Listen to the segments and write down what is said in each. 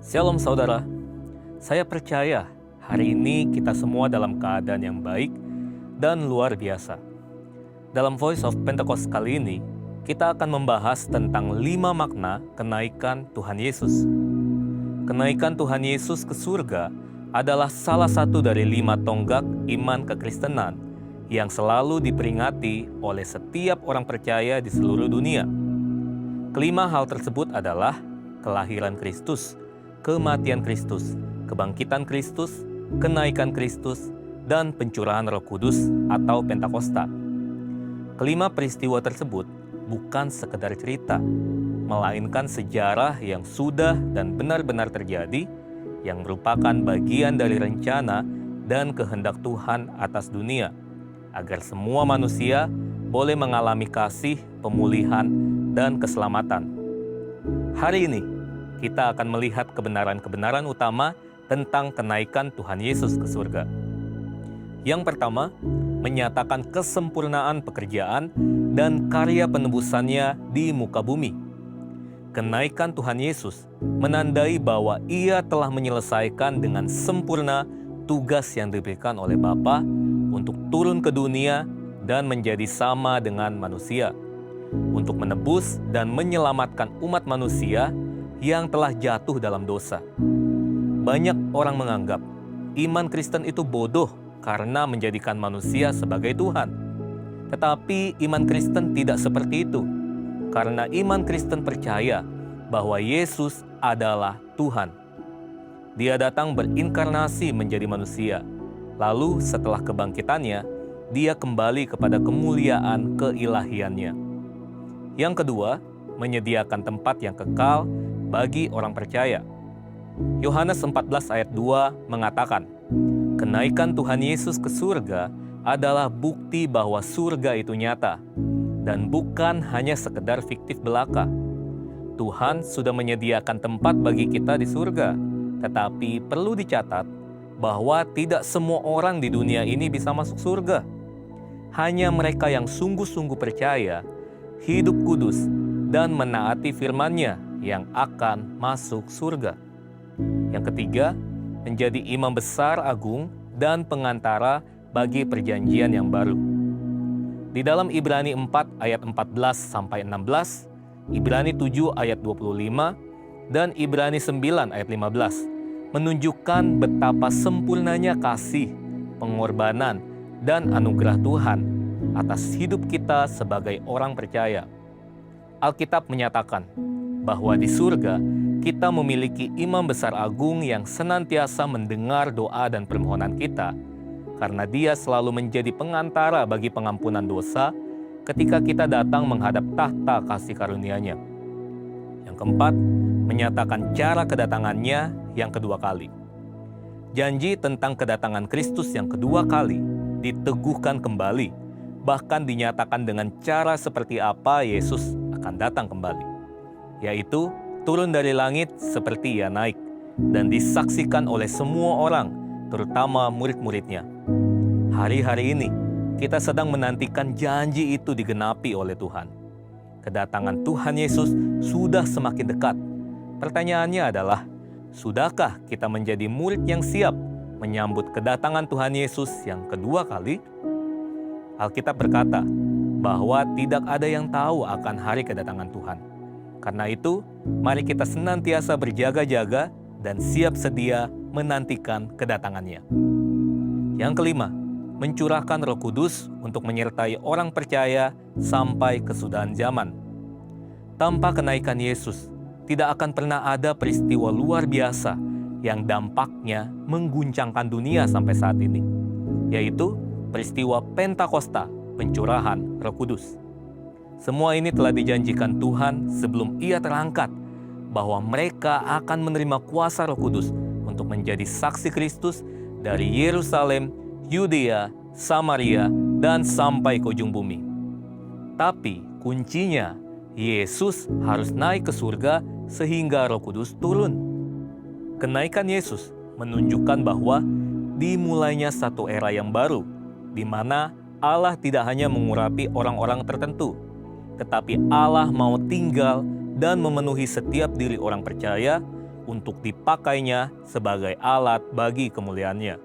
Shalom saudara, saya percaya hari ini kita semua dalam keadaan yang baik dan luar biasa. Dalam Voice of Pentecost kali ini, kita akan membahas tentang 5 makna kenaikan Tuhan Yesus. Kenaikan Tuhan Yesus ke surga adalah salah satu dari 5 tonggak iman kekristenan yang selalu diperingati oleh setiap orang percaya di seluruh dunia. Kelima hal tersebut adalah kelahiran Kristus, kematian Kristus, kebangkitan Kristus, kenaikan Kristus, dan pencurahan Roh Kudus atau Pentakosta. Kelima peristiwa tersebut bukan sekedar cerita, melainkan sejarah yang sudah dan benar-benar terjadi, yang merupakan bagian dari rencana dan kehendak Tuhan atas dunia, agar semua manusia boleh mengalami kasih, pemulihan, dan keselamatan. Hari ini, kita akan melihat kebenaran-kebenaran utama tentang kenaikan Tuhan Yesus ke surga. Yang pertama, menyatakan kesempurnaan pekerjaan dan karya penebusannya di muka bumi. Kenaikan Tuhan Yesus menandai bahwa Ia telah menyelesaikan dengan sempurna tugas yang diberikan oleh Bapa untuk turun ke dunia dan menjadi sama dengan manusia, untuk menebus dan menyelamatkan umat manusia yang telah jatuh dalam dosa. Banyak orang menganggap iman Kristen itu bodoh karena menjadikan manusia sebagai Tuhan. Tetapi iman Kristen tidak seperti itu, karena iman Kristen percaya bahwa Yesus adalah Tuhan. Dia datang berinkarnasi menjadi manusia, lalu setelah kebangkitannya, Dia kembali kepada kemuliaan keilahiannya. Yang kedua, menyediakan tempat yang kekal bagi orang percaya. Yohanes 14 ayat 2 mengatakan, kenaikan Tuhan Yesus ke surga adalah bukti bahwa surga itu nyata dan bukan hanya sekedar fiktif belaka. Tuhan sudah menyediakan tempat bagi kita di surga, tetapi perlu dicatat bahwa tidak semua orang di dunia ini bisa masuk surga. Hanya mereka yang sungguh-sungguh percaya, hidup kudus, dan menaati firman-Nya yang akan masuk surga. Yang ketiga, menjadi imam besar agung dan pengantara bagi perjanjian yang baru. Di dalam Ibrani 4 ayat 14-16, Ibrani 7 ayat 25, dan Ibrani 9 ayat 15 menunjukkan betapa sempurnanya kasih, pengorbanan, dan anugerah Tuhan atas hidup kita sebagai orang percaya. Alkitab menyatakan bahwa di surga kita memiliki imam besar agung yang senantiasa mendengar doa dan permohonan kita, karena Dia selalu menjadi pengantara bagi pengampunan dosa ketika kita datang menghadap tahta kasih karunia-Nya. Yang keempat, menyatakan cara kedatangannya yang kedua kali. Janji tentang kedatangan Kristus yang kedua kali diteguhkan kembali, bahkan dinyatakan dengan cara seperti apa Yesus akan datang kembali, yaitu turun dari langit seperti Ia naik, dan disaksikan oleh semua orang, terutama murid-murid-Nya. Hari-hari ini, kita sedang menantikan janji itu digenapi oleh Tuhan. Kedatangan Tuhan Yesus sudah semakin dekat. Pertanyaannya adalah, sudahkah kita menjadi murid yang siap menyambut kedatangan Tuhan Yesus yang kedua kali? Alkitab berkata bahwa tidak ada yang tahu akan hari kedatangan Tuhan. Karena itu, mari kita senantiasa berjaga-jaga dan siap sedia menantikan kedatangannya. Yang kelima, mencurahkan Roh Kudus untuk menyertai orang percaya sampai kesudahan zaman. Tanpa kenaikan Yesus, tidak akan pernah ada peristiwa luar biasa yang dampaknya mengguncangkan dunia sampai saat ini, yaitu peristiwa Pentakosta, pencurahan Roh Kudus. Semua ini telah dijanjikan Tuhan sebelum Ia terangkat, bahwa mereka akan menerima kuasa Roh Kudus untuk menjadi saksi Kristus dari Yerusalem, Yudea, Samaria, dan sampai ke ujung bumi. Tapi kuncinya, Yesus harus naik ke surga sehingga Roh Kudus turun. Kenaikan Yesus menunjukkan bahwa dimulainya satu era yang baru, di mana Allah tidak hanya mengurapi orang-orang tertentu, tetapi Allah mau tinggal dan memenuhi setiap diri orang percaya untuk dipakainya sebagai alat bagi kemuliaan-Nya.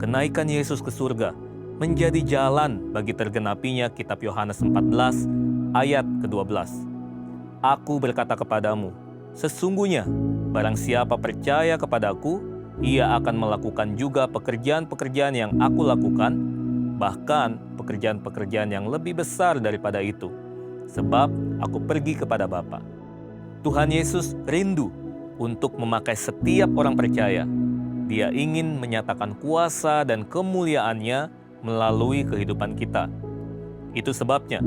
Kenaikan Yesus ke surga menjadi jalan bagi tergenapinya kitab Yohanes 14 ayat ke-12. Aku berkata kepadamu, sesungguhnya barang siapa percaya kepadaku, ia akan melakukan juga pekerjaan-pekerjaan yang aku lakukan, bahkan pekerjaan-pekerjaan yang lebih besar daripada itu, sebab aku pergi kepada Bapa. Tuhan Yesus rindu untuk memakai setiap orang percaya. Dia ingin menyatakan kuasa dan kemuliaan-Nya melalui kehidupan kita. Itu sebabnya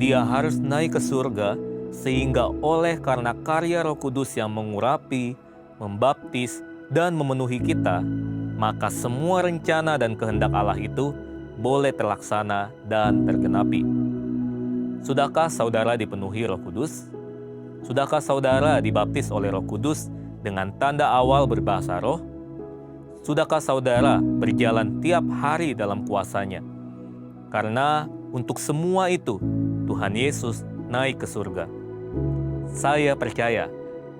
Dia harus naik ke surga, sehingga oleh karena karya Roh Kudus yang mengurapi, membaptis, dan memenuhi kita, maka semua rencana dan kehendak Allah itu boleh terlaksana dan tergenapi. Sudahkah saudara dipenuhi Roh Kudus? Sudahkah saudara dibaptis oleh Roh Kudus dengan tanda awal berbahasa roh? Sudahkah saudara berjalan tiap hari dalam kuasa-Nya? Karena untuk semua itu, Tuhan Yesus naik ke surga. Saya percaya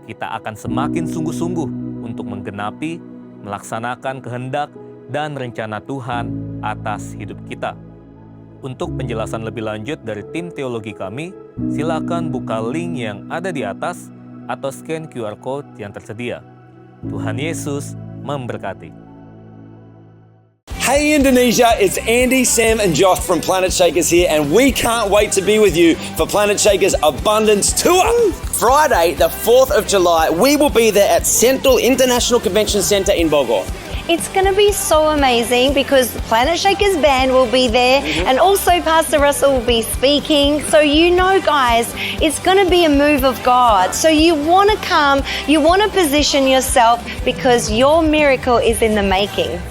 kita akan semakin sungguh-sungguh untuk menggenapi, melaksanakan kehendak dan rencana Tuhan atas hidup kita. Untuk penjelasan lebih lanjut dari tim teologi kami, silakan buka link yang ada di atas atau scan QR Code yang tersedia. Tuhan Yesus memberkati. Hey Indonesia, it's Andy, Sam and Josh from Planet Shakers here, and we can't wait to be with you for Planet Shakers Abundance Tour. Friday, the 4th of July, we will be there at Central International Convention Centre in Bogor. It's going to be so amazing because the Planet Shakers band will be there and also Pastor Russell will be speaking. So you know, guys, it's going to be a move of God. So you want to come, you want to position yourself because your miracle is in the making.